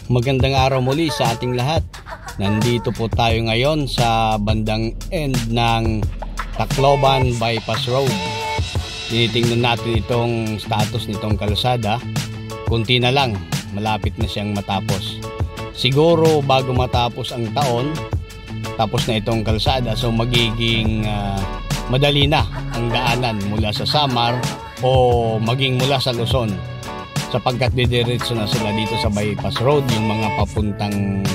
Magandang araw muli sa ating lahat. Nandito po tayo ngayon sa bandang end ng Tacloban Bypass Road. Tinitingnan natin itong status nitong kalsada. Kunti na lang, malapit na siyang matapos. Siguro bago matapos ang taon, tapos na itong kalsada. So magiging madali na ang daanan mula sa Samar o maging mula sa Luzon, sapagkat didiretso na sila dito sa Bypass Road. Yung mga papuntang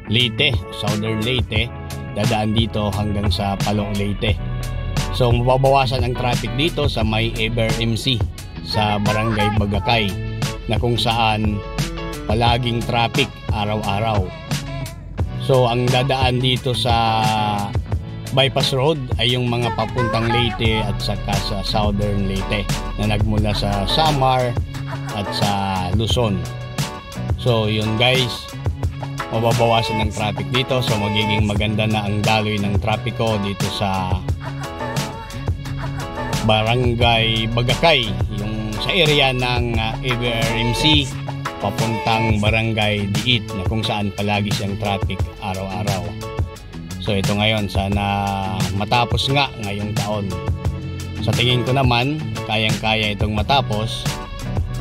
Leyte, Southern Leyte, dadaan dito hanggang sa Palong Leyte. So mababawasan ang traffic dito sa may Ever MC sa Barangay Bagakay, na kung saan palaging traffic araw-araw. So ang dadaan dito sa Bypass Road ay yung mga papuntang Leyte at saka sa Southern Leyte na nagmula sa Samar at sa Luzon. So yun guys, mababawasan ng traffic dito. So magiging maganda na ang daloy ng trapiko dito sa Barangay Bagakay, yung sa area ng ABRMC papuntang Barangay Diit, na kung saan palagi siyang traffic araw-araw. So ito ngayon, sana matapos nga ngayong taon. Sa tingin ko naman, kayang-kaya itong matapos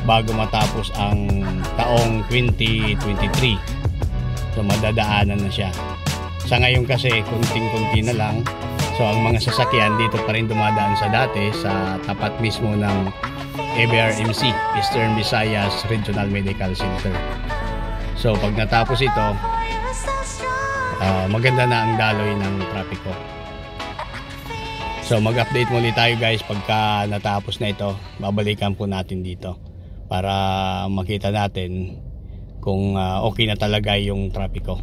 bago matapos ang taong 2023. So madadaanan na siya. Sa ngayon kasi kunting-kunti na lang. So ang mga sasakyan dito pa rin dumadaan sa dati, sa tapat mismo ng ABRMC, Eastern Visayas Regional Medical Center. So pag natapos ito, maganda na ang daloy ng trapiko. So mag-update muli tayo guys pagka natapos na ito. Babalikan po natin dito para makita natin kung okay na talaga yung trapiko.